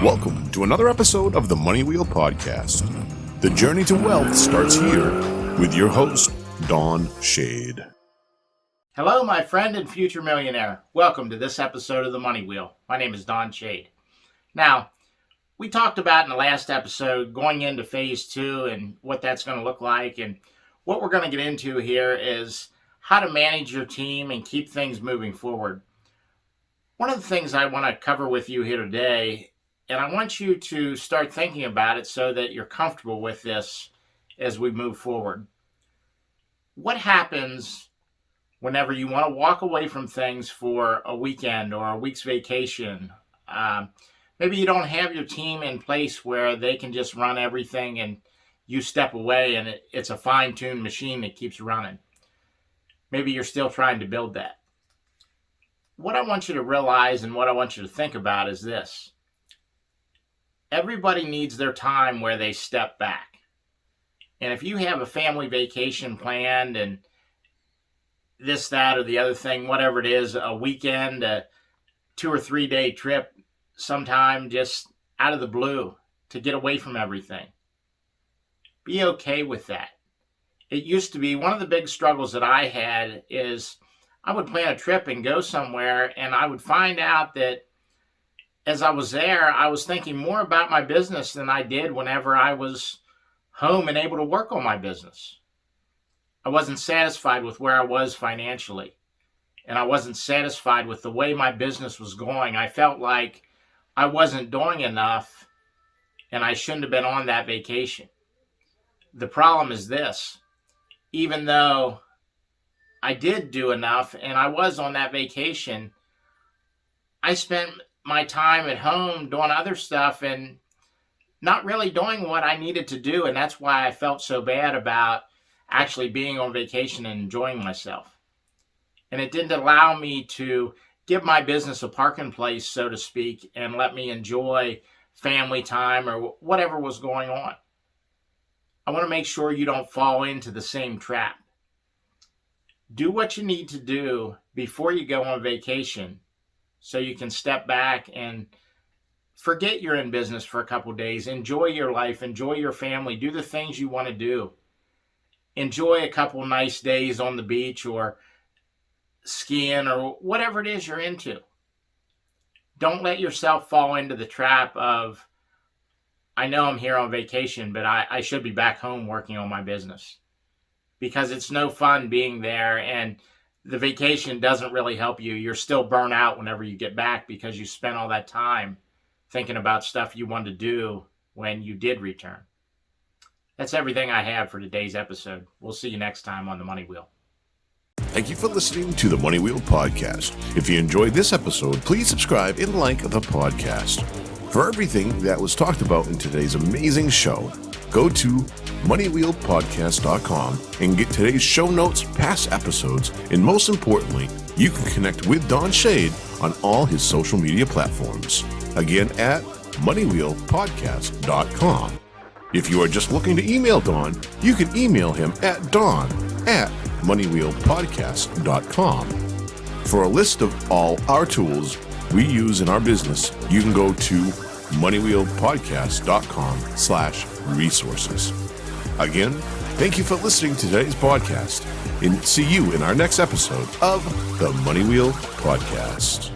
Welcome to another episode of the Money Wheel Podcast. The journey to wealth starts here with your host, Don Shade. Hello, my friend and future millionaire. Welcome to this episode of the Money Wheel. My name is Don Shade. Now, we talked about in the last episode going into phase 2 and what that's going to look like. And what we're going to get into here is how to manage your team and keep things moving forward. One of the things I want to cover with you here today, and I want you to start thinking about it so that you're comfortable with this as we move forward. What happens whenever you want to walk away from things for a weekend or a week's vacation? Maybe you don't have your team in place where they can just run everything and you step away and it's a fine-tuned machine that keeps running. Maybe you're still trying to build that. What I want you to realize and what I want you to think about is this. Everybody needs their time where they step back. And if you have a family vacation planned and this, that, or the other thing, whatever it is, a weekend, a 2 or 3 day trip, sometime just out of the blue to get away from everything, be okay with that. It used to be one of the big struggles that I had is I would plan a trip and go somewhere and I would find out that as I was there, I was thinking more about my business than I did whenever I was home and able to work on my business. I wasn't satisfied with where I was financially, and I wasn't satisfied with the way my business was going. I felt like I wasn't doing enough, and I shouldn't have been on that vacation. The problem is this. Even though I did do enough and I was on that vacation, I spent my time at home doing other stuff and not really doing what I needed to do. And that's why I felt so bad about actually being on vacation and enjoying myself. And it didn't allow me to give my business a parking place, so to speak, and let me enjoy family time or whatever was going on. I want to make sure you don't fall into the same trap. Do what you need to do before you go on vacation so you can step back and forget you're in business for a couple of days. Enjoy your life. Enjoy your family. Do the things you want to do. Enjoy a couple nice days on the beach or skiing or whatever it is you're into. Don't let yourself fall into the trap of, I know I'm here on vacation, but I should be back home working on my business. Because it's no fun being there and the vacation doesn't really help you. You're still burnt out whenever you get back because you spent all that time thinking about stuff you wanted to do when you did return. That's everything I have for today's episode. We'll see you next time on the Money Wheel. Thank you for listening to the Money Wheel Podcast. If you enjoyed this episode, please subscribe and like the podcast. For everything that was talked about in today's amazing show, go to moneywheelpodcast.com and get today's show notes, past episodes, and most importantly, you can connect with Don Shade on all his social media platforms. Again, at moneywheelpodcast.com. If you are just looking to email Don, you can email him at don@moneywheelpodcast.com. For a list of all our tools we use in our business, you can go to moneywheelpodcast.com/resources. Again, thank you for listening to today's podcast and see you in our next episode of the Money Wheel Podcast.